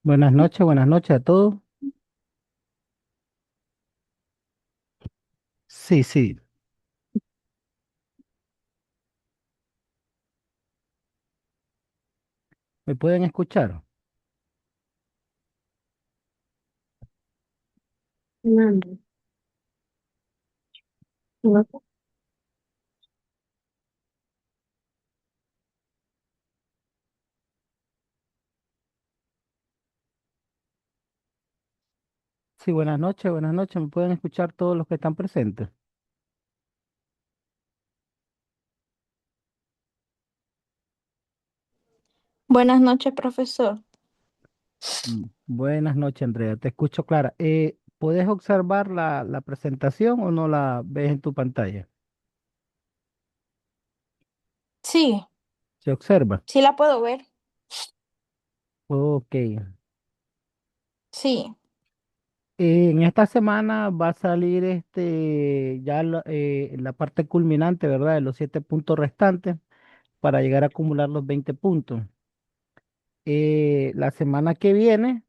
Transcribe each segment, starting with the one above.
Buenas noches a todos. Sí, sí, ¿me pueden escuchar? Mando. No. Sí, buenas noches, ¿me pueden escuchar todos los que están presentes? Buenas noches, profesor. Buenas noches, Andrea, te escucho clara. ¿Puedes observar la presentación o no la ves en tu pantalla? Sí, ¿Se observa? sí la puedo ver. Ok. Sí. En esta semana va a salir ya la parte culminante, ¿verdad? De los 7 puntos restantes para llegar a acumular los 20 puntos. La semana que viene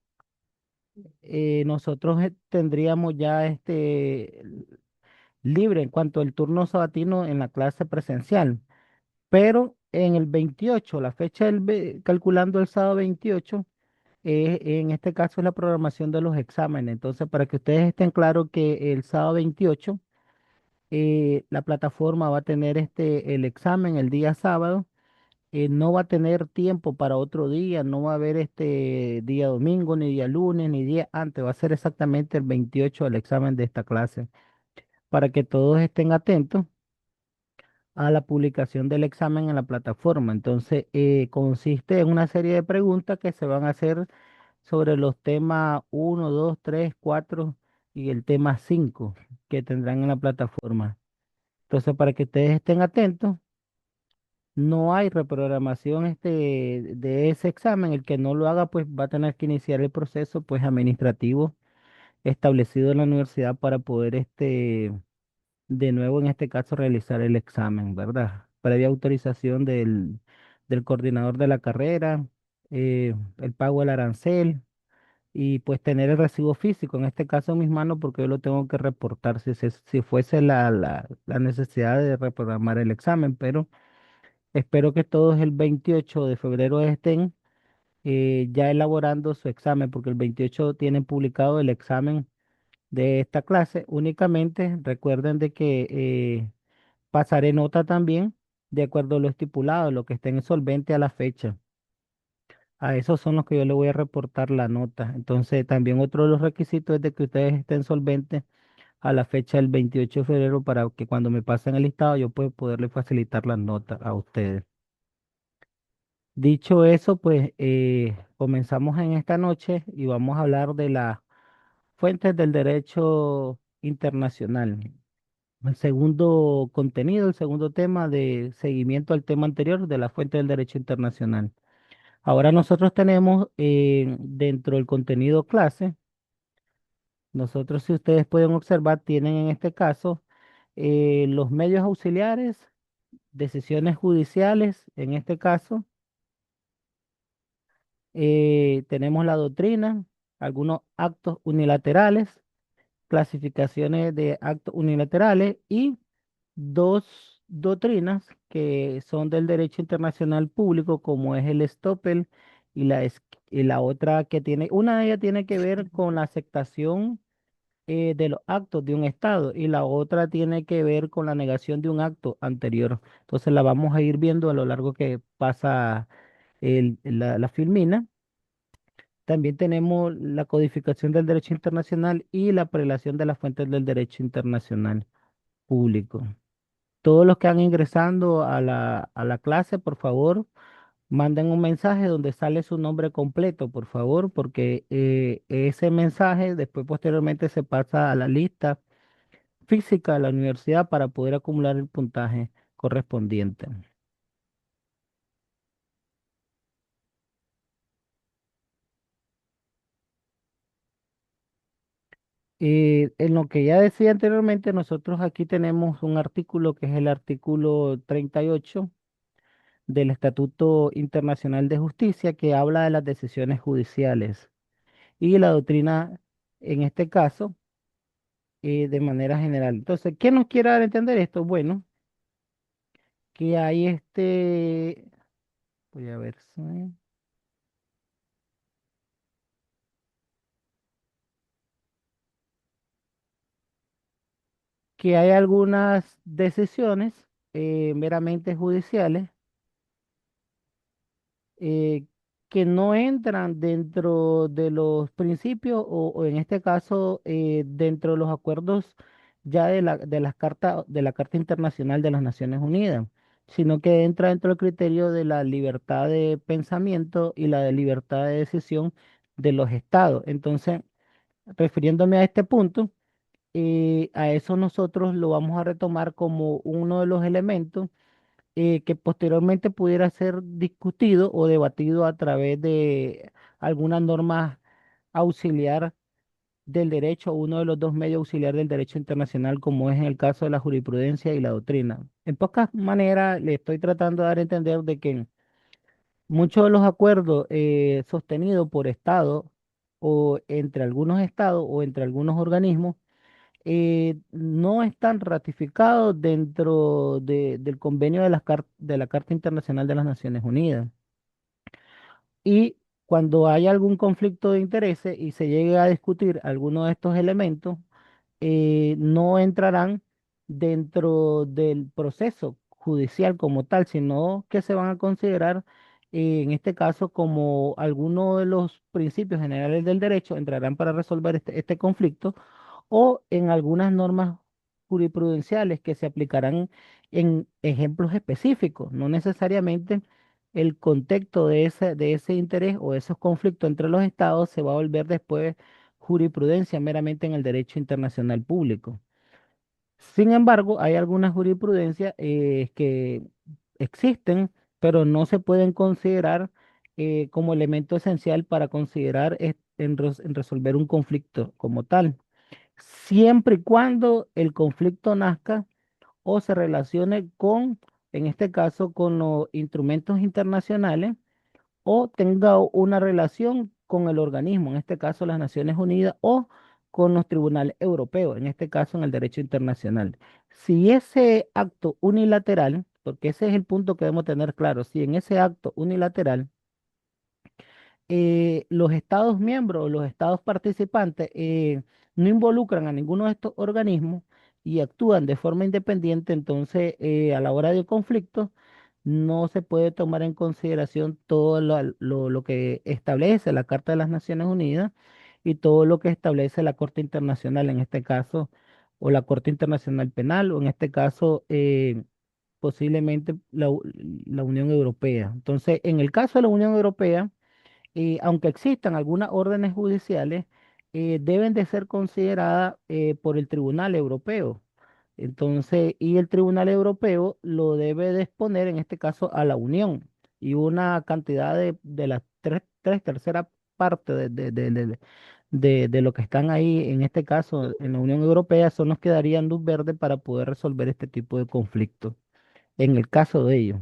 nosotros tendríamos ya libre en cuanto al turno sabatino en la clase presencial, pero en el 28, la fecha calculando el sábado 28, en este caso es la programación de los exámenes. Entonces, para que ustedes estén claros que el sábado 28 la plataforma va a tener el examen el día sábado. No va a tener tiempo para otro día, no va a haber este día domingo, ni día lunes, ni día antes, va a ser exactamente el 28 el examen de esta clase, para que todos estén atentos a la publicación del examen en la plataforma. Entonces, consiste en una serie de preguntas que se van a hacer sobre los temas uno 2 3 4 y el tema 5 que tendrán en la plataforma. Entonces, para que ustedes estén atentos. No hay reprogramación de ese examen. El que no lo haga, pues va a tener que iniciar el proceso pues administrativo establecido en la universidad para poder de nuevo en este caso realizar el examen, ¿verdad? Previa autorización del coordinador de la carrera, el pago del arancel y pues tener el recibo físico, en este caso en mis manos, porque yo lo tengo que reportar si fuese la necesidad de reprogramar el examen, pero espero que todos el 28 de febrero estén ya elaborando su examen, porque el 28 tienen publicado el examen de esta clase. Únicamente recuerden de que pasaré nota también de acuerdo a lo estipulado, lo que estén solvente a la fecha. A esos son los que yo le voy a reportar la nota. Entonces, también otro de los requisitos es de que ustedes estén solventes a la fecha del 28 de febrero para que cuando me pasen el listado yo pueda poderle facilitar las notas a ustedes. Dicho eso, pues comenzamos en esta noche y vamos a hablar de las fuentes del derecho internacional. El segundo contenido, el segundo tema de seguimiento al tema anterior de la fuente del derecho internacional. Ahora nosotros tenemos dentro del contenido clase, nosotros si ustedes pueden observar, tienen en este caso los medios auxiliares, decisiones judiciales, en este caso tenemos la doctrina, algunos actos unilaterales, clasificaciones de actos unilaterales y dos doctrinas que son del derecho internacional público, como es el Stoppel y la otra que tiene, una de ellas tiene que ver con la aceptación de los actos de un Estado y la otra tiene que ver con la negación de un acto anterior. Entonces la vamos a ir viendo a lo largo que pasa la filmina. También tenemos la codificación del derecho internacional y la prelación de las fuentes del derecho internacional público. Todos los que han ingresando a la clase, por favor, manden un mensaje donde sale su nombre completo, por favor, porque ese mensaje después posteriormente se pasa a la lista física de la universidad para poder acumular el puntaje correspondiente. En lo que ya decía anteriormente, nosotros aquí tenemos un artículo que es el artículo 38 del Estatuto Internacional de Justicia que habla de las decisiones judiciales. y la doctrina, en este caso, de manera general. Entonces, ¿qué nos quiere dar a entender esto? Bueno, que hay voy a ver, que hay algunas decisiones meramente judiciales eh, que no entran dentro de los principios o en este caso dentro de los acuerdos ya de las cartas de la Carta Internacional de las Naciones Unidas, sino que entra dentro del criterio de la libertad de pensamiento y la de libertad de decisión de los estados. Entonces, refiriéndome a este punto, a eso nosotros lo vamos a retomar como uno de los elementos que posteriormente pudiera ser discutido o debatido a través de alguna norma auxiliar del derecho, uno de los dos medios auxiliares del derecho internacional, como es en el caso de la jurisprudencia y la doctrina. En pocas maneras, le estoy tratando de dar a entender de que muchos de los acuerdos sostenidos por Estado o entre algunos estados o entre algunos organismos no están ratificados dentro del convenio de la Carta Internacional de las Naciones Unidas. Y cuando hay algún conflicto de intereses y se llegue a discutir alguno de estos elementos, no entrarán dentro del proceso judicial como tal, sino que se van a considerar, en este caso, como algunos de los principios generales del derecho, entrarán para resolver este conflicto o en algunas normas jurisprudenciales que se aplicarán en ejemplos específicos, no necesariamente el contexto de ese interés o esos conflictos entre los estados se va a volver después jurisprudencia meramente en el derecho internacional público. Sin embargo, hay algunas jurisprudencias que existen, pero no se pueden considerar como elemento esencial para considerar en resolver un conflicto como tal, siempre y cuando el conflicto nazca o se relacione con, en este caso, con los instrumentos internacionales o tenga una relación con el organismo, en este caso las Naciones Unidas, o con los tribunales europeos, en este caso en el derecho internacional. Si ese acto unilateral, porque ese es el punto que debemos tener claro, si en ese acto unilateral los estados miembros o los estados participantes no involucran a ninguno de estos organismos y actúan de forma independiente, entonces a la hora de conflicto no se puede tomar en consideración todo lo que establece la Carta de las Naciones Unidas y todo lo que establece la Corte Internacional, en este caso, o la Corte Internacional Penal, o en este caso, posiblemente la Unión Europea. Entonces, en el caso de la Unión Europea, aunque existan algunas órdenes judiciales, deben de ser consideradas por el Tribunal Europeo. Entonces, y el Tribunal Europeo lo debe de exponer, en este caso, a la Unión. Y una cantidad de las tres terceras partes de lo que están ahí, en este caso, en la Unión Europea, son los que darían luz verde para poder resolver este tipo de conflictos, en el caso de ellos.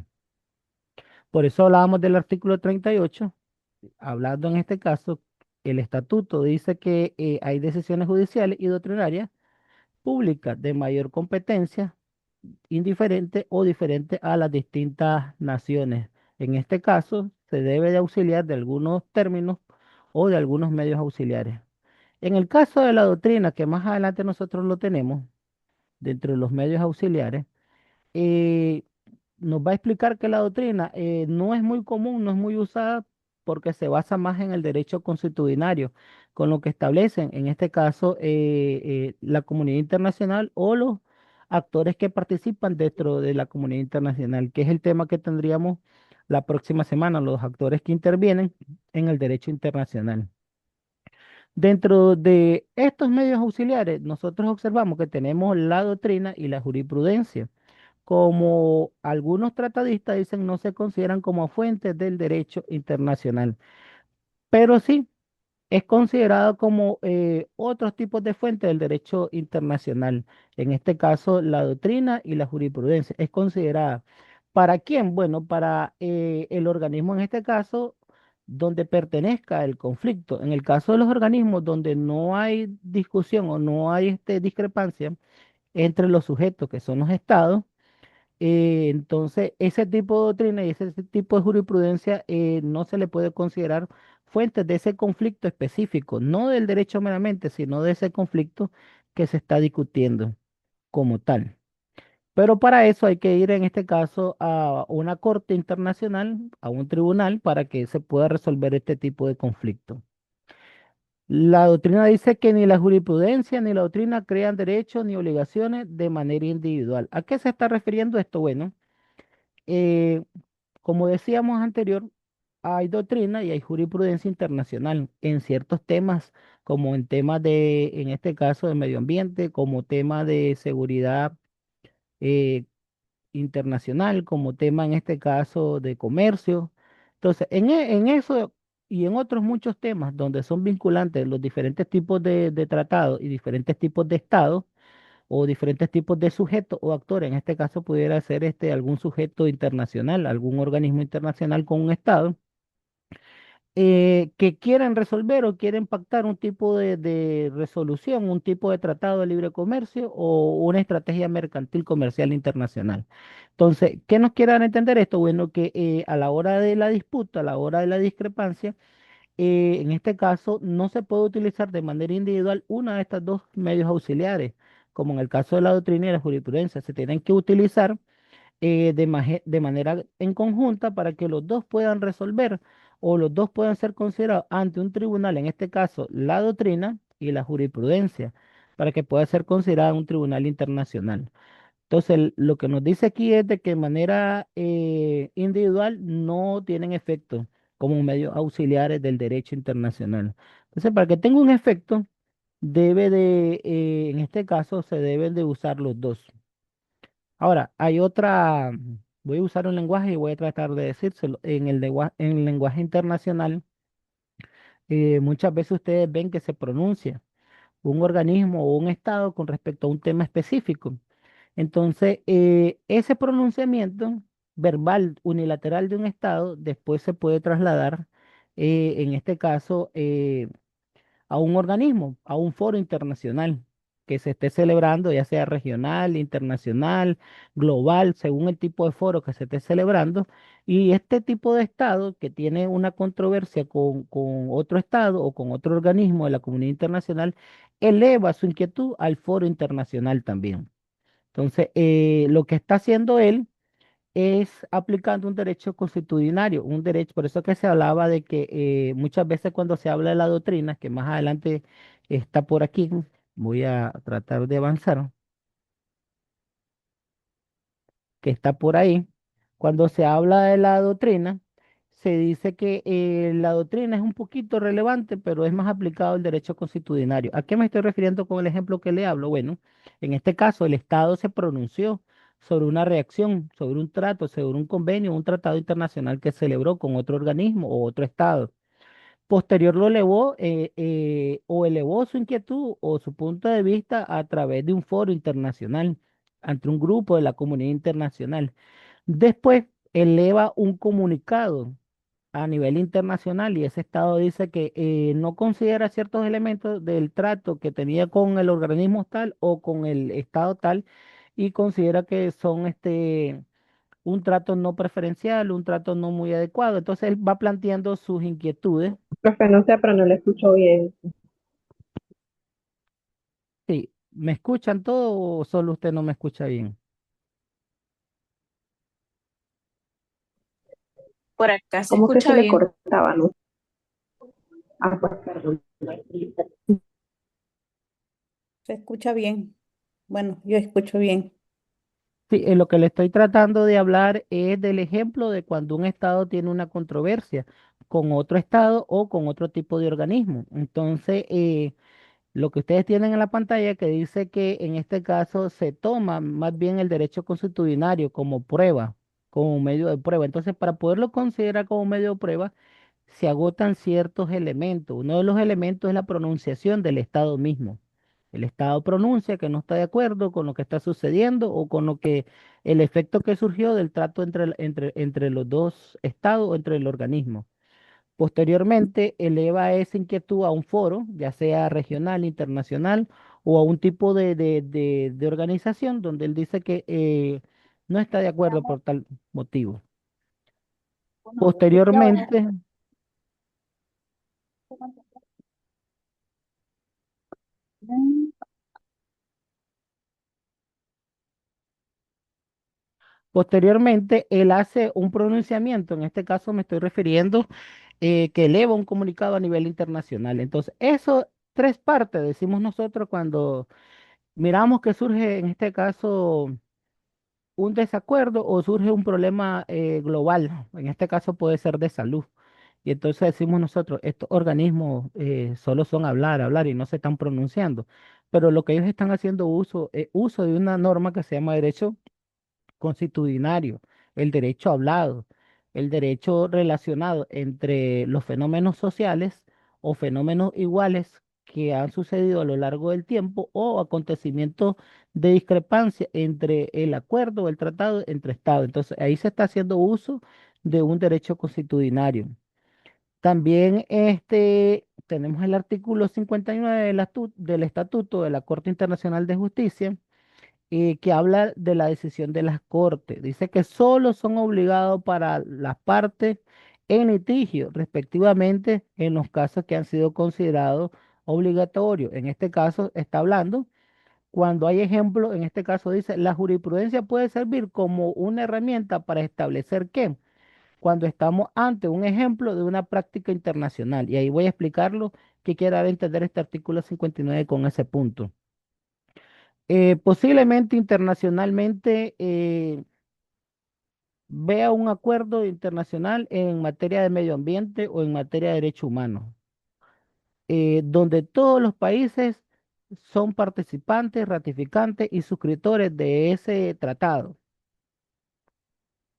Por eso hablábamos del artículo 38 hablando en este caso, el estatuto dice que hay decisiones judiciales y doctrinarias públicas de mayor competencia, indiferente o diferente a las distintas naciones. En este caso, se debe de auxiliar de algunos términos o de algunos medios auxiliares. En el caso de la doctrina, que más adelante nosotros lo tenemos dentro de los medios auxiliares, eh, nos va a explicar que la doctrina no es muy común, no es muy usada porque se basa más en el derecho consuetudinario, con lo que establecen, en este caso, la comunidad internacional o los actores que participan dentro de la comunidad internacional, que es el tema que tendríamos la próxima semana, los actores que intervienen en el derecho internacional. Dentro de estos medios auxiliares, nosotros observamos que tenemos la doctrina y la jurisprudencia como algunos tratadistas dicen, no se consideran como fuentes del derecho internacional, pero sí es considerado como otros tipos de fuentes del derecho internacional. En este caso, la doctrina y la jurisprudencia es considerada. ¿Para quién? Bueno, para el organismo en este caso donde pertenezca el conflicto. En el caso de los organismos donde no hay discusión o no hay discrepancia entre los sujetos que son los estados, entonces ese tipo de doctrina y ese tipo de jurisprudencia no se le puede considerar fuentes de ese conflicto específico, no del derecho meramente, sino de ese conflicto que se está discutiendo como tal. Pero para eso hay que ir en este caso a una corte internacional, a un tribunal, para que se pueda resolver este tipo de conflicto. La doctrina dice que ni la jurisprudencia ni la doctrina crean derechos ni obligaciones de manera individual. ¿A qué se está refiriendo esto? Bueno, eh, como decíamos anterior, hay doctrina y hay jurisprudencia internacional en ciertos temas, como en temas de, en este caso, de medio ambiente, como tema de seguridad eh, internacional, como tema en este caso de comercio. Entonces, en eso y en otros muchos temas donde son vinculantes los diferentes tipos de tratados y diferentes tipos de estados o diferentes tipos de sujetos o actores, en este caso pudiera ser algún sujeto internacional, algún organismo internacional con un estado que quieren resolver o quieren pactar un tipo de resolución, un tipo de tratado de libre comercio o una estrategia mercantil comercial internacional. Entonces, ¿qué nos quieren entender esto? Bueno, que a la hora de la disputa, a la hora de la discrepancia, en este caso no se puede utilizar de manera individual una de estas dos medios auxiliares, como en el caso de la doctrina y la jurisprudencia. Se tienen que utilizar de manera en conjunta para que los dos puedan resolver o los dos puedan ser considerados ante un tribunal, en este caso la doctrina y la jurisprudencia, para que pueda ser considerada un tribunal internacional. Entonces, lo que nos dice aquí es de que de manera individual no tienen efecto como medios auxiliares del derecho internacional. Entonces, para que tenga un efecto, en este caso, se deben de usar los dos. Ahora, hay otra, voy a usar un lenguaje y voy a tratar de decírselo. En el lenguaje internacional, muchas veces ustedes ven que se pronuncia un organismo o un estado con respecto a un tema específico. Entonces, ese pronunciamiento verbal unilateral de un estado después se puede trasladar, en este caso, a un organismo, a un foro internacional que se esté celebrando, ya sea regional, internacional, global, según el tipo de foro que se esté celebrando. Y este tipo de estado que tiene una controversia con otro estado o con otro organismo de la comunidad internacional, eleva su inquietud al foro internacional también. Entonces, lo que está haciendo él es aplicando un derecho constitucionario, un derecho, por eso que se hablaba de que muchas veces cuando se habla de la doctrina, que más adelante está por aquí, voy a tratar de avanzar, que está por ahí, cuando se habla de la doctrina, se dice que la doctrina es un poquito relevante, pero es más aplicado el derecho constitucionario. ¿A qué me estoy refiriendo con el ejemplo que le hablo? Bueno, en este caso el Estado se pronunció sobre una reacción, sobre un trato, sobre un convenio, un tratado internacional que celebró con otro organismo o otro Estado. Posterior lo elevó o elevó su inquietud o su punto de vista a través de un foro internacional ante un grupo de la comunidad internacional. Después eleva un comunicado a nivel internacional y ese estado dice que no considera ciertos elementos del trato que tenía con el organismo tal o con el estado tal y considera que son un trato no preferencial, un trato no muy adecuado. Entonces él va planteando sus inquietudes. Profe, no sé, pero no le escucho bien. Sí, ¿me escuchan todo o solo usted no me escucha bien? Por acá se ¿Cómo que se escucha le bien. cortaba, no? Ah, pues perdón. Se escucha bien. Bueno, yo escucho bien. Sí, lo que le estoy tratando de hablar es del ejemplo de cuando un estado tiene una controversia con otro estado o con otro tipo de organismo. Entonces, lo que ustedes tienen en la pantalla que dice que en este caso se toma más bien el derecho constitucionario como prueba, como medio de prueba. Entonces, para poderlo considerar como medio de prueba, se agotan ciertos elementos. Uno de los elementos es la pronunciación del Estado mismo. El Estado pronuncia que no está de acuerdo con lo que está sucediendo o con lo que el efecto que surgió del trato entre los dos estados o entre el organismo. Posteriormente, eleva esa inquietud a un foro, ya sea regional, internacional o a un tipo de organización donde él dice que no está de acuerdo por tal motivo. Posteriormente, posteriormente, él hace un pronunciamiento, en este caso me estoy refiriendo, que eleva un comunicado a nivel internacional. Entonces, eso, tres partes, decimos nosotros cuando miramos que surge, en este caso, un desacuerdo o surge un problema global, en este caso puede ser de salud. Y entonces decimos nosotros, estos organismos solo son hablar, hablar y no se están pronunciando. Pero lo que ellos están haciendo uso, uso de una norma que se llama derecho constitucionario, el derecho hablado, el derecho relacionado entre los fenómenos sociales o fenómenos iguales que han sucedido a lo largo del tiempo o acontecimientos de discrepancia entre el acuerdo o el tratado entre Estados. Entonces, ahí se está haciendo uso de un derecho constitucionario. También tenemos el artículo 59 del Estatuto de la Corte Internacional de Justicia, que habla de la decisión de las cortes. Dice que solo son obligados para las partes en litigio, respectivamente, en los casos que han sido considerados obligatorios. En este caso está hablando, cuando hay ejemplo, en este caso dice, la jurisprudencia puede servir como una herramienta para establecer que cuando estamos ante un ejemplo de una práctica internacional. Y ahí voy a explicarlo qué quiere dar a entender este artículo 59 con ese punto. Posiblemente internacionalmente vea un acuerdo internacional en materia de medio ambiente o en materia de derechos humanos, donde todos los países son participantes, ratificantes y suscriptores de ese tratado.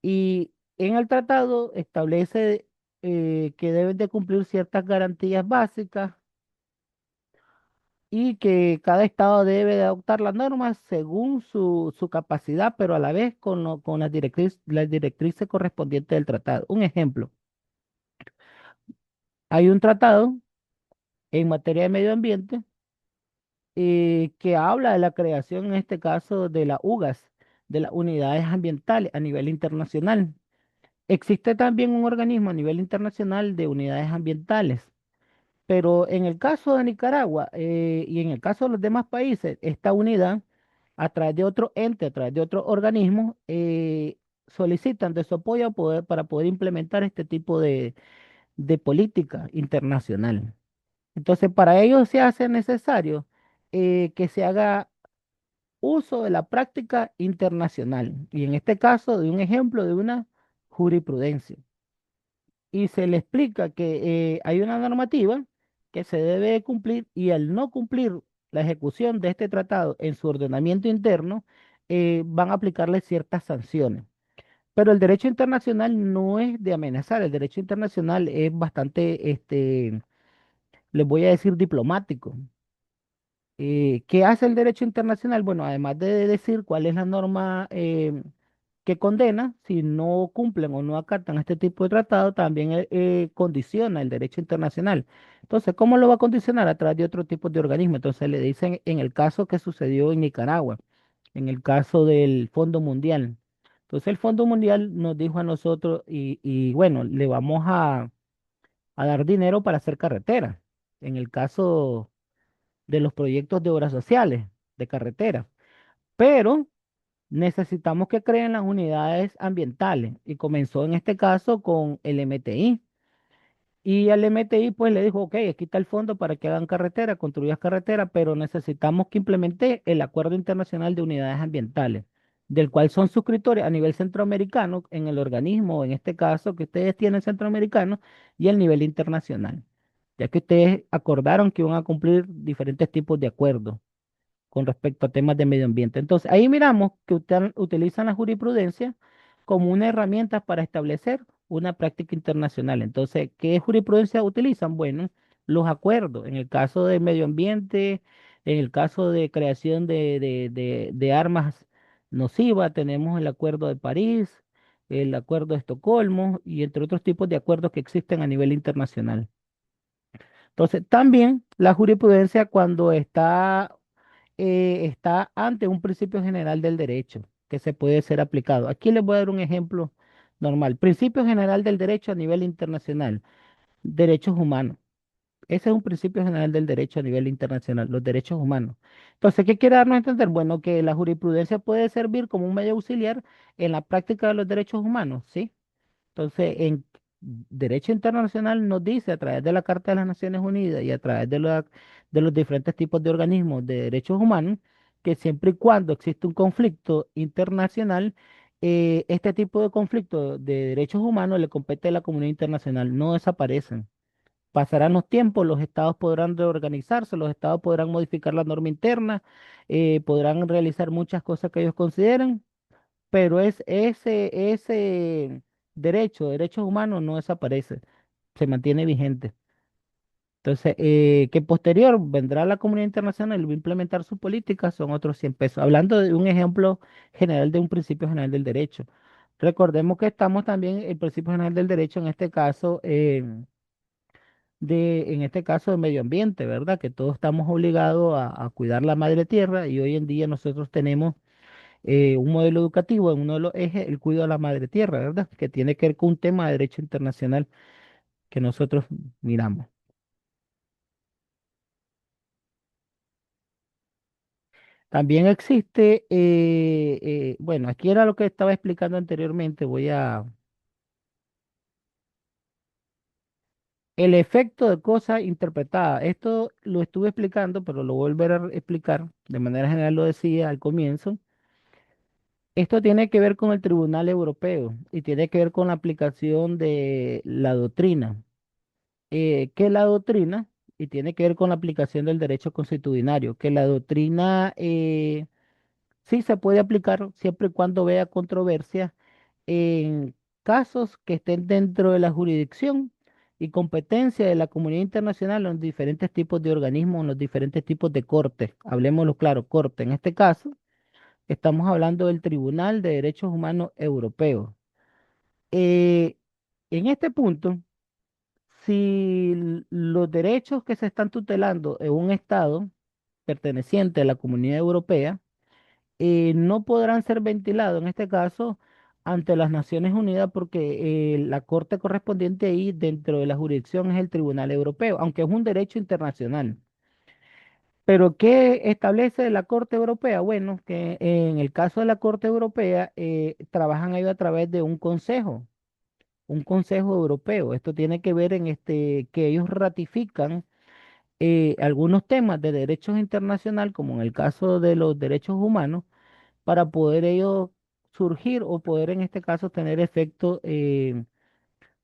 Y en el tratado establece que deben de cumplir ciertas garantías básicas y que cada estado debe de adoptar las normas según su capacidad, pero a la vez con las directrices correspondientes del tratado. Un ejemplo, hay un tratado en materia de medio ambiente que habla de la creación, en este caso, de la UGAS, de las unidades ambientales a nivel internacional. Existe también un organismo a nivel internacional de unidades ambientales. Pero en el caso de Nicaragua y en el caso de los demás países, esta unidad, a través de otro ente, a través de otro organismo, solicitan de su apoyo para poder implementar este tipo de política internacional. Entonces, para ello se hace necesario que se haga uso de la práctica internacional y en este caso de un ejemplo de una jurisprudencia y se le explica que hay una normativa que se debe de cumplir y al no cumplir la ejecución de este tratado en su ordenamiento interno, van a aplicarle ciertas sanciones. Pero el derecho internacional no es de amenazar, el derecho internacional es bastante, les voy a decir, diplomático. ¿Qué hace el derecho internacional? Bueno, además de decir cuál es la norma que condena, si no cumplen o no acatan este tipo de tratado, también condiciona el derecho internacional. Entonces, ¿cómo lo va a condicionar? A través de otro tipo de organismo. Entonces, le dicen en el caso que sucedió en Nicaragua, en el caso del Fondo Mundial. Entonces, el Fondo Mundial nos dijo a nosotros, y bueno, le vamos a dar dinero para hacer carreteras. En el caso de los proyectos de obras sociales, de carretera. Pero necesitamos que creen las unidades ambientales y comenzó en este caso con el MTI. Y al MTI pues le dijo, ok, aquí está el fondo para que hagan carretera, construyas carretera, pero necesitamos que implemente el Acuerdo Internacional de Unidades Ambientales, del cual son suscriptores a nivel centroamericano en el organismo, en este caso que ustedes tienen centroamericano, y el nivel internacional, ya que ustedes acordaron que iban a cumplir diferentes tipos de acuerdos con respecto a temas de medio ambiente. Entonces, ahí miramos que utilizan la jurisprudencia como una herramienta para establecer una práctica internacional. Entonces, ¿qué jurisprudencia utilizan? Bueno, los acuerdos, en el caso de medio ambiente, en el caso de creación de armas nocivas, tenemos el Acuerdo de París, el Acuerdo de Estocolmo y entre otros tipos de acuerdos que existen a nivel internacional. Entonces, también la jurisprudencia cuando está ante un principio general del derecho que se puede ser aplicado. Aquí les voy a dar un ejemplo normal. Principio general del derecho a nivel internacional, derechos humanos. Ese es un principio general del derecho a nivel internacional, los derechos humanos. Entonces, ¿qué quiere darnos a entender? Bueno, que la jurisprudencia puede servir como un medio auxiliar en la práctica de los derechos humanos, ¿sí? Entonces, en derecho internacional nos dice a través de la Carta de las Naciones Unidas y a través de los diferentes tipos de organismos de derechos humanos, que siempre y cuando existe un conflicto internacional, este tipo de conflicto de derechos humanos le compete a la comunidad internacional, no desaparecen. Pasarán los tiempos, los estados podrán reorganizarse, los estados podrán modificar la norma interna, podrán realizar muchas cosas que ellos consideren, pero ese derecho, derechos humanos no desaparece, se mantiene vigente. Entonces, que posterior vendrá la comunidad internacional y va a implementar su política, son otros 100 pesos. Hablando de un ejemplo general de un principio general del derecho. Recordemos que estamos también, el principio general del derecho, en este caso, en este caso de medio ambiente, ¿verdad? Que todos estamos obligados a cuidar la madre tierra y hoy en día nosotros tenemos un modelo educativo en uno de los ejes, el cuidado de la madre tierra, ¿verdad? Que tiene que ver con un tema de derecho internacional que nosotros miramos. También existe, bueno, aquí era lo que estaba explicando anteriormente, el efecto de cosa interpretada. Esto lo estuve explicando, pero lo voy a volver a explicar. De manera general lo decía al comienzo. Esto tiene que ver con el Tribunal Europeo y tiene que ver con la aplicación de la doctrina. Que la doctrina, y tiene que ver con la aplicación del derecho consuetudinario, que la doctrina sí se puede aplicar siempre y cuando vea controversia en casos que estén dentro de la jurisdicción y competencia de la comunidad internacional en los diferentes tipos de organismos, en los diferentes tipos de cortes. Hablemoslo claro, corte. En este caso, estamos hablando del Tribunal de Derechos Humanos Europeo. Eh, en este punto, si los derechos que se están tutelando en un Estado perteneciente a la Comunidad Europea no podrán ser ventilados, en este caso, ante las Naciones Unidas, porque la corte correspondiente ahí dentro de la jurisdicción es el Tribunal Europeo, aunque es un derecho internacional. Pero ¿qué establece la Corte Europea? Bueno, que en el caso de la Corte Europea trabajan ahí a través de un consejo europeo. Esto tiene que ver en que ellos ratifican algunos temas de derechos internacional, como en el caso de los derechos humanos, para poder ellos surgir o poder en este caso tener efecto, en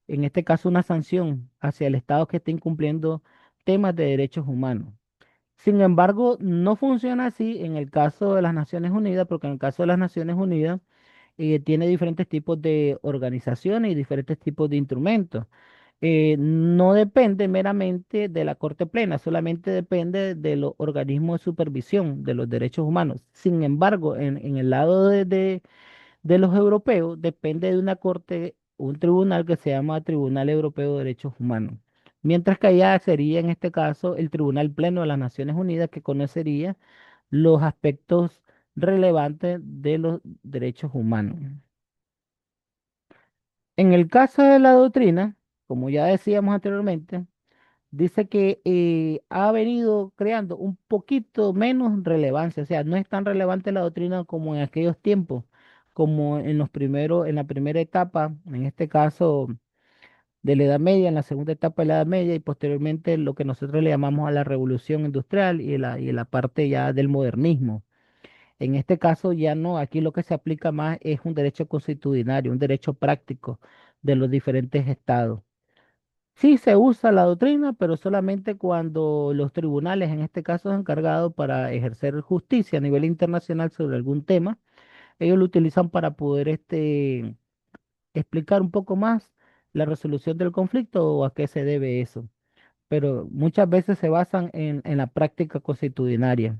este caso una sanción hacia el Estado que esté incumpliendo temas de derechos humanos. Sin embargo, no funciona así en el caso de las Naciones Unidas, porque en el caso de las Naciones Unidas tiene diferentes tipos de organizaciones y diferentes tipos de instrumentos. No depende meramente de la Corte Plena, solamente depende de los organismos de supervisión de los derechos humanos. Sin embargo, en el lado de los europeos, depende de una corte, un tribunal que se llama Tribunal Europeo de Derechos Humanos. Mientras que allá sería en este caso el Tribunal Pleno de las Naciones Unidas que conocería los aspectos relevantes de los derechos humanos. En el caso de la doctrina, como ya decíamos anteriormente, dice que ha venido creando un poquito menos relevancia, o sea, no es tan relevante la doctrina como en aquellos tiempos, como en en la primera etapa, en este caso de la Edad Media, en la segunda etapa de la Edad Media y posteriormente lo que nosotros le llamamos a la Revolución Industrial y la parte ya del modernismo. En este caso ya no, aquí lo que se aplica más es un derecho constitucional, un derecho práctico de los diferentes estados. Sí se usa la doctrina, pero solamente cuando los tribunales, en este caso encargados para ejercer justicia a nivel internacional sobre algún tema, ellos lo utilizan para poder explicar un poco más la resolución del conflicto o a qué se debe eso. Pero muchas veces se basan en la práctica constitucionaria.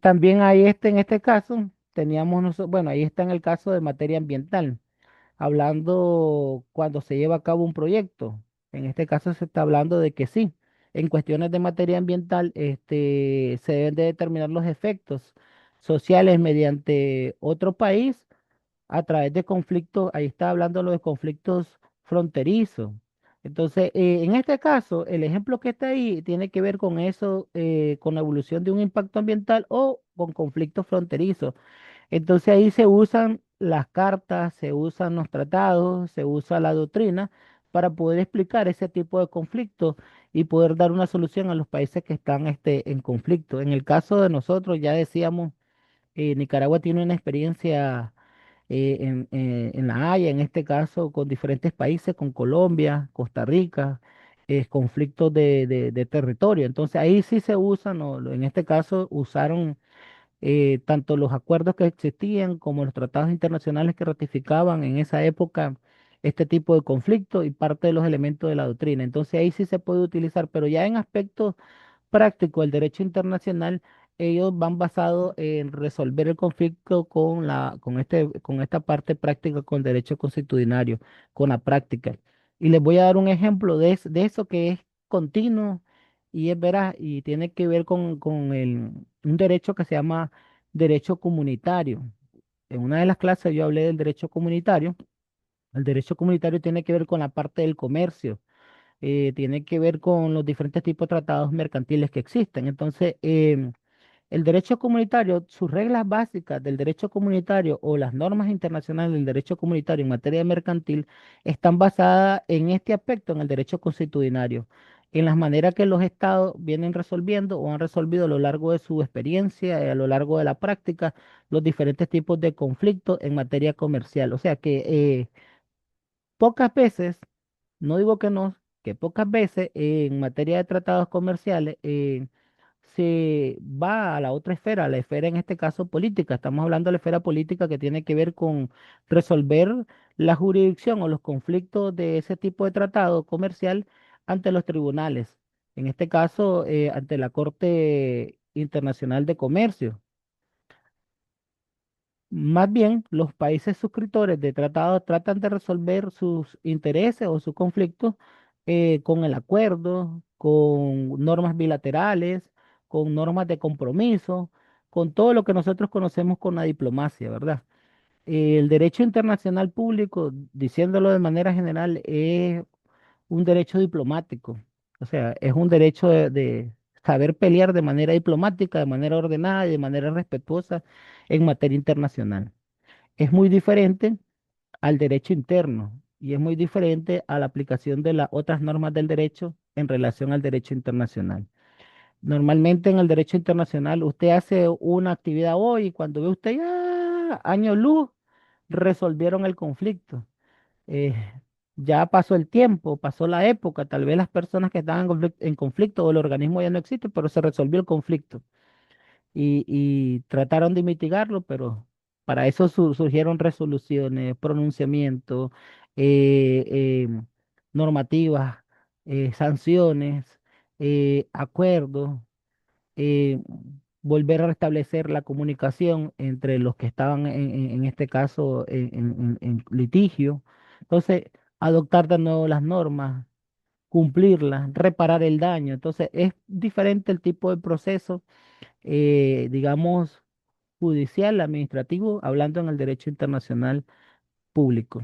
También hay en este caso, teníamos nosotros, bueno, ahí está en el caso de materia ambiental, hablando cuando se lleva a cabo un proyecto. En este caso se está hablando de que sí, en cuestiones de materia ambiental, se deben de determinar los efectos sociales mediante otro país a través de conflictos, ahí está hablando lo de conflictos fronterizos. Entonces, en este caso, el ejemplo que está ahí tiene que ver con eso, con la evolución de un impacto ambiental o con conflictos fronterizos. Entonces ahí se usan las cartas, se usan los tratados, se usa la doctrina para poder explicar ese tipo de conflictos y poder dar una solución a los países que están en conflicto. En el caso de nosotros, ya decíamos, Nicaragua tiene una experiencia en La Haya, en este caso, con diferentes países, con Colombia, Costa Rica, conflictos de territorio. Entonces ahí sí se usan, en este caso usaron tanto los acuerdos que existían como los tratados internacionales que ratificaban en esa época este tipo de conflicto y parte de los elementos de la doctrina. Entonces ahí sí se puede utilizar, pero ya en aspectos prácticos del derecho internacional, ellos van basados en resolver el conflicto con esta parte práctica, con el derecho consuetudinario, con la práctica. Y les voy a dar un ejemplo de eso que es continuo y es veraz y tiene que ver con un derecho que se llama derecho comunitario. En una de las clases yo hablé del derecho comunitario. El derecho comunitario tiene que ver con la parte del comercio, tiene que ver con los diferentes tipos de tratados mercantiles que existen. Entonces, el derecho comunitario, sus reglas básicas del derecho comunitario o las normas internacionales del derecho comunitario en materia mercantil están basadas en este aspecto, en el derecho consuetudinario, en las maneras que los estados vienen resolviendo o han resolvido a lo largo de su experiencia, a lo largo de la práctica, los diferentes tipos de conflictos en materia comercial. O sea que pocas veces, no digo que no, que pocas veces en materia de tratados comerciales, se va a la otra esfera, a la esfera en este caso política. Estamos hablando de la esfera política que tiene que ver con resolver la jurisdicción o los conflictos de ese tipo de tratado comercial ante los tribunales. En este caso, ante la Corte Internacional de Comercio. Más bien, los países suscriptores de tratados tratan de resolver sus intereses o sus conflictos con el acuerdo, con normas bilaterales, con normas de compromiso, con todo lo que nosotros conocemos con la diplomacia, ¿verdad? El derecho internacional público, diciéndolo de manera general, es un derecho diplomático. O sea, es un derecho de saber pelear de manera diplomática, de manera ordenada y de manera respetuosa en materia internacional. Es muy diferente al derecho interno y es muy diferente a la aplicación de las otras normas del derecho en relación al derecho internacional. Normalmente en el derecho internacional usted hace una actividad hoy y cuando ve usted, ya, años luz, resolvieron el conflicto. eh, ya pasó el tiempo, pasó la época, tal vez las personas que estaban en conflicto o el organismo ya no existe, pero se resolvió el conflicto y trataron de mitigarlo, pero para eso surgieron resoluciones, pronunciamientos, eh, normativas, sanciones, acuerdos, eh, volver a restablecer la comunicación entre los que estaban en este caso en litigio. Entonces, adoptar de nuevo las normas, cumplirlas, reparar el daño. Entonces, es diferente el tipo de proceso, digamos, judicial, administrativo, hablando en el derecho internacional público.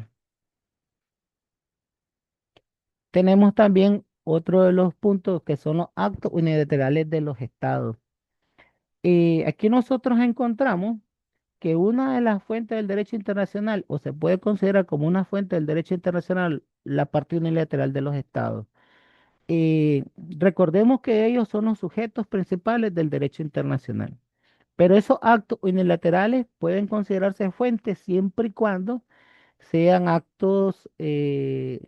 Tenemos también otro de los puntos que son los actos unilaterales de los estados. Aquí nosotros encontramos que una de las fuentes del derecho internacional, o se puede considerar como una fuente del derecho internacional, la parte unilateral de los estados. Recordemos que ellos son los sujetos principales del derecho internacional, pero esos actos unilaterales pueden considerarse fuentes siempre y cuando sean actos que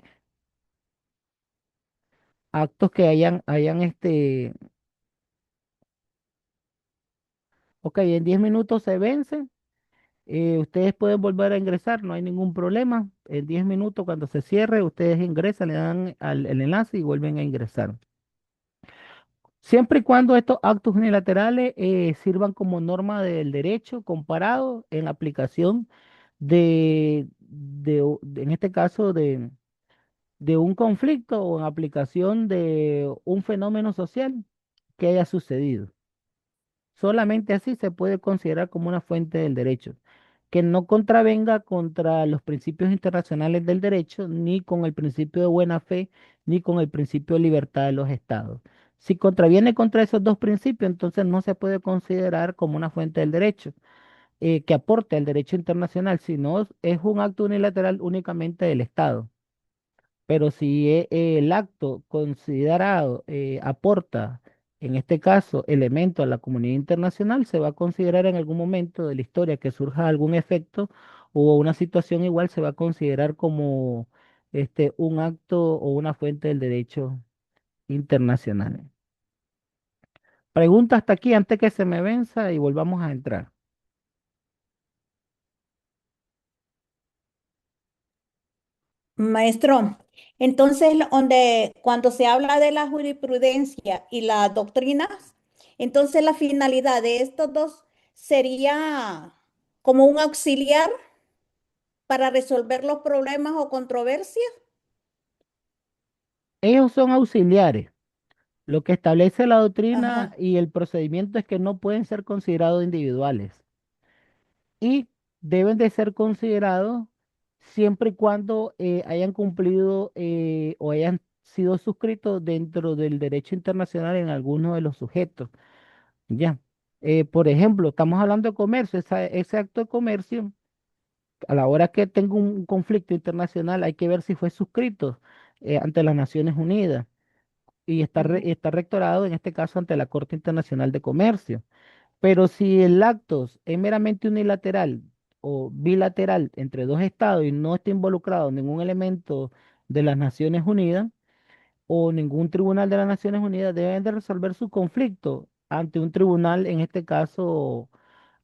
ok, en 10 minutos se vencen. Ustedes pueden volver a ingresar, no hay ningún problema. En 10 minutos, cuando se cierre, ustedes ingresan, le dan el enlace y vuelven a ingresar. Siempre y cuando estos actos unilaterales sirvan como norma del derecho comparado en aplicación en este caso, de un conflicto o en aplicación de un fenómeno social que haya sucedido. Solamente así se puede considerar como una fuente del derecho, que no contravenga contra los principios internacionales del derecho, ni con el principio de buena fe, ni con el principio de libertad de los estados. Si contraviene contra esos dos principios, entonces no se puede considerar como una fuente del derecho, que aporte al derecho internacional, sino es un acto unilateral únicamente del Estado. Pero si el acto considerado aporta, en este caso, elemento a la comunidad internacional, se va a considerar en algún momento de la historia que surja algún efecto o una situación igual, se va a considerar como un acto o una fuente del derecho internacional. Pregunta hasta aquí antes que se me venza y volvamos a entrar. Maestro, entonces donde cuando se habla de la jurisprudencia y las doctrinas, entonces la finalidad de estos dos sería como un auxiliar para resolver los problemas o controversias. Ellos son auxiliares. Lo que establece la doctrina Ajá. y el procedimiento es que no pueden ser considerados individuales y deben de ser considerados siempre y cuando hayan cumplido o hayan sido suscritos dentro del derecho internacional en alguno de los sujetos. Ya. Por ejemplo, estamos hablando de comercio, ese acto de comercio, a la hora que tenga un conflicto internacional, hay que ver si fue suscrito ante las Naciones Unidas y Ujú. está rectorado en este caso ante la Corte Internacional de Comercio. Pero si el acto es meramente unilateral o bilateral entre dos estados y no está involucrado ningún elemento de las Naciones Unidas o ningún tribunal de las Naciones Unidas, deben de resolver su conflicto ante un tribunal, en este caso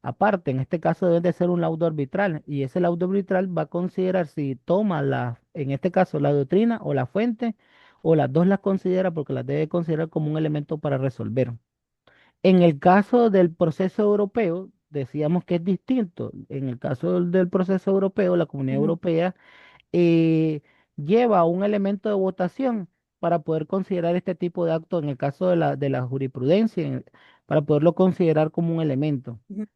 aparte. En este caso debe de ser un laudo arbitral y ese laudo arbitral va a considerar si toma en este caso la doctrina o la fuente o las dos las considera porque las debe considerar como un elemento para resolver. En el caso del proceso europeo, decíamos que es distinto. En el caso del proceso europeo, la Comunidad Ujú. Europea eh, lleva un elemento de votación para poder considerar este tipo de acto en el caso de la jurisprudencia, para poderlo considerar como un elemento. Ujú.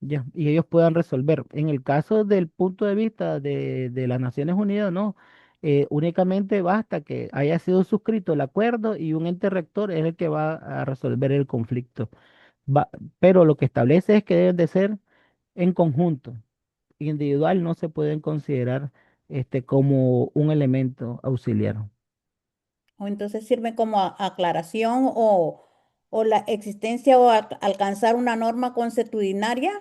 Ya, y ellos puedan resolver. En el caso del punto de vista de las Naciones Unidas, no. Únicamente basta que haya sido suscrito el acuerdo y un ente rector es el que va a resolver el conflicto. Va- pero lo que establece es que deben de ser en conjunto. Individual no se pueden considerar como un elemento auxiliar. O entonces sirve como aclaración o la existencia o alcanzar una norma consuetudinaria.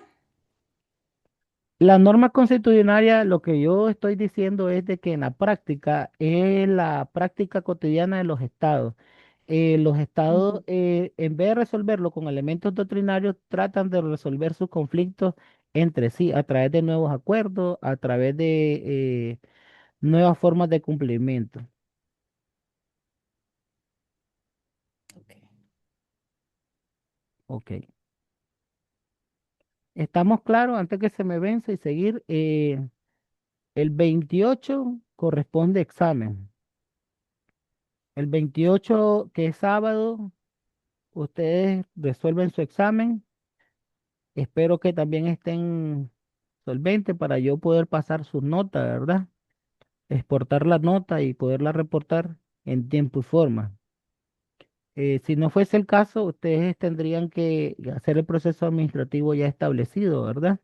La norma constitucional, lo que yo estoy diciendo es de que en la práctica es la práctica cotidiana de los estados. Los estados, Ujú. en vez de resolverlo con elementos doctrinarios, tratan de resolver sus conflictos entre sí a través de nuevos acuerdos, a través de nuevas formas de cumplimiento. Ok. Ok. ¿Estamos claros antes que se me vence y seguir? El 28 corresponde examen. El 28, que es sábado, ustedes resuelven su examen. Espero que también estén solventes para yo poder pasar sus notas, ¿verdad? Exportar la nota y poderla reportar en tiempo y forma. Si no fuese el caso, ustedes tendrían que hacer el proceso administrativo ya establecido, ¿verdad?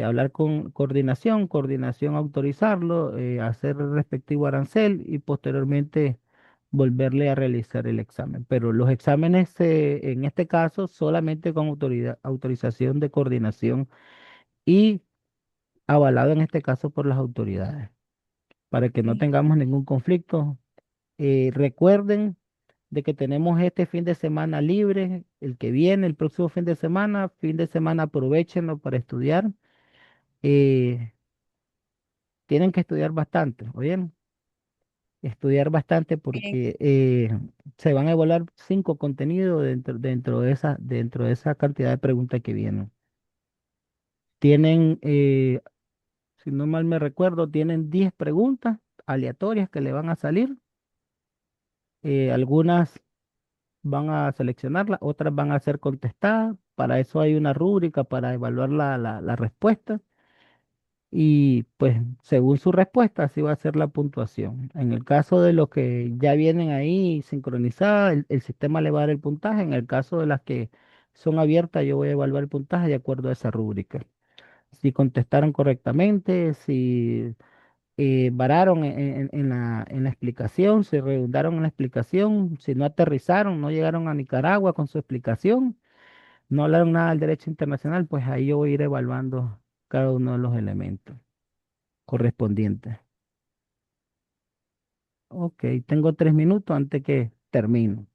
Hablar con coordinación autorizarlo, hacer el respectivo arancel y posteriormente volverle a realizar el examen. Pero los exámenes, en este caso, solamente con autorización de coordinación y avalado en este caso por las autoridades, para que no Ok. tengamos ningún conflicto. Recuerden de que tenemos este fin de semana libre, el que viene, el próximo fin de semana aprovechenlo para estudiar. Eh, Tienen que estudiar bastante, ¿oyen? estudiar bastante Bien. porque se van a evaluar 5 contenidos dentro de esa cantidad de preguntas que vienen. Tienen, si no mal me recuerdo, tienen 10 preguntas aleatorias que le van a salir. Algunas van a seleccionarlas, otras van a ser contestadas. Para eso hay una rúbrica para evaluar la respuesta. Y pues según su respuesta, así va a ser la puntuación. En el caso de los que ya vienen ahí sincronizadas, el sistema le va a dar el puntaje. En el caso de las que son abiertas, yo voy a evaluar el puntaje de acuerdo a esa rúbrica. Si contestaron correctamente, si vararon en la explicación, si redundaron en la explicación, si no aterrizaron, no llegaron a Nicaragua con su explicación, no hablaron nada del derecho internacional, pues ahí yo voy a ir evaluando cada uno de los elementos correspondientes. Ok, tengo 3 minutos antes que termino.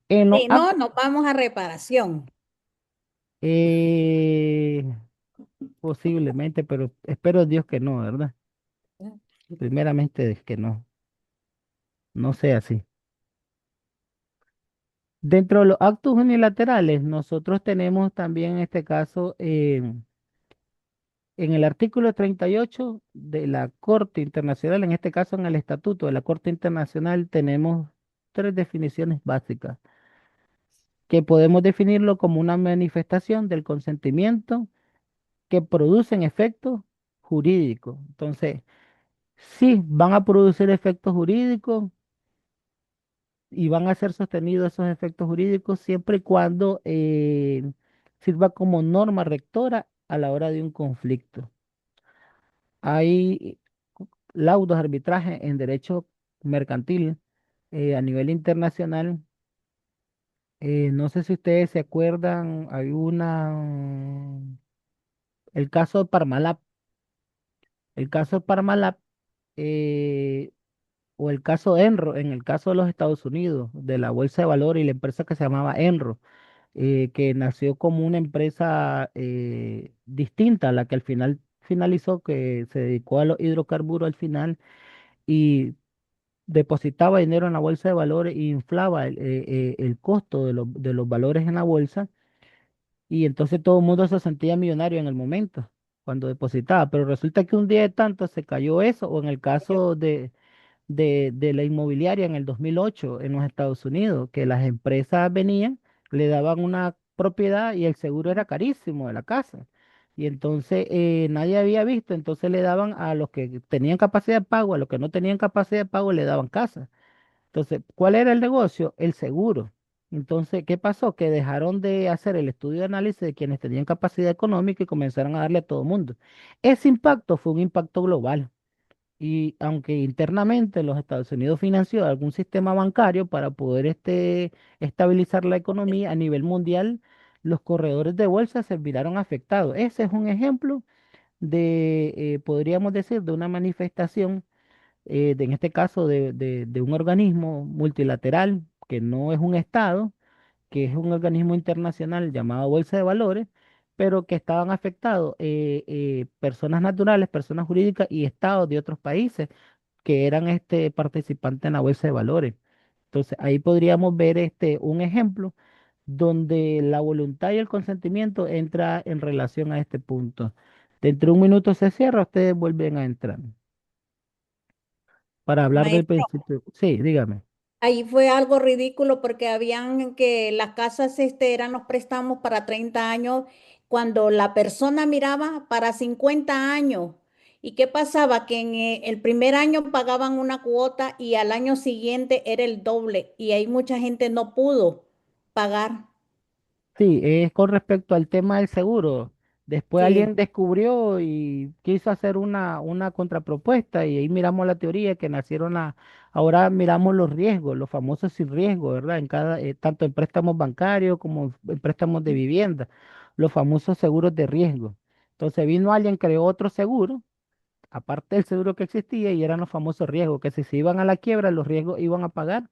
En los Si no, nos vamos a reparación. eh, posiblemente, pero espero Dios que no, ¿verdad? Primeramente que no sea así. Dentro de los actos unilaterales, nosotros tenemos también en este caso, en el artículo 38 de la Corte Internacional, en este caso en el Estatuto de la Corte Internacional, tenemos 3 definiciones básicas, que podemos definirlo como una manifestación del consentimiento que producen efectos jurídicos. Entonces, sí, van a producir efectos jurídicos y van a ser sostenidos esos efectos jurídicos siempre y cuando sirva como norma rectora a la hora de un conflicto. Hay laudos, arbitraje en derecho mercantil a nivel internacional. No sé si ustedes se acuerdan, hay el caso de Parmalat. El caso de Parmalat eh, o el caso Enro, en el caso de los Estados Unidos, de la Bolsa de Valores y la empresa que se llamaba Enro, que nació como una empresa distinta a la que al final finalizó, que se dedicó a los hidrocarburos al final y depositaba dinero en la bolsa de valores e inflaba el costo de los valores en la bolsa y entonces todo el mundo se sentía millonario en el momento cuando depositaba, pero resulta que un día de tanto se cayó eso, o en el caso de la inmobiliaria en el 2008 en los Estados Unidos, que las empresas venían, le daban una propiedad y el seguro era carísimo de la casa. Y entonces nadie había visto, entonces le daban a los que tenían capacidad de pago, a los que no tenían capacidad de pago le daban casa. Entonces, ¿cuál era el negocio? El seguro. Entonces, ¿qué pasó? Que dejaron de hacer el estudio de análisis de quienes tenían capacidad económica y comenzaron a darle a todo el mundo. Ese impacto fue un impacto global. Y aunque internamente los Estados Unidos financió algún sistema bancario para poder estabilizar la economía a nivel mundial, los corredores de bolsa se miraron afectados. Ese es un ejemplo podríamos decir, de una manifestación, en este caso, de un organismo multilateral que no es un Estado, que es un organismo internacional llamado Bolsa de Valores, pero que estaban afectados personas naturales, personas jurídicas y estados de otros países que eran participantes en la bolsa de valores. Entonces, ahí podríamos ver un ejemplo donde la voluntad y el consentimiento entra en relación a este punto. Dentro de un minuto se cierra, ustedes vuelven a entrar para hablar del Maestro, principio. Sí, dígame. ahí fue algo ridículo porque habían que las casas eran los préstamos para 30 años cuando la persona miraba para 50 años. ¿Y qué pasaba? Que en el primer año pagaban una cuota y al año siguiente era el doble y ahí mucha gente no pudo pagar. Sí, es con respecto al tema del seguro. Después Sí, alguien descubrió y quiso hacer una contrapropuesta y ahí miramos la teoría que ahora miramos los riesgos, los famosos sin riesgo, ¿verdad? Tanto en préstamos bancarios como en préstamos de vivienda, los famosos seguros de riesgo. Entonces vino alguien, creó otro seguro, aparte del seguro que existía, y eran los famosos riesgos, que si se iban a la quiebra, los riesgos iban a pagar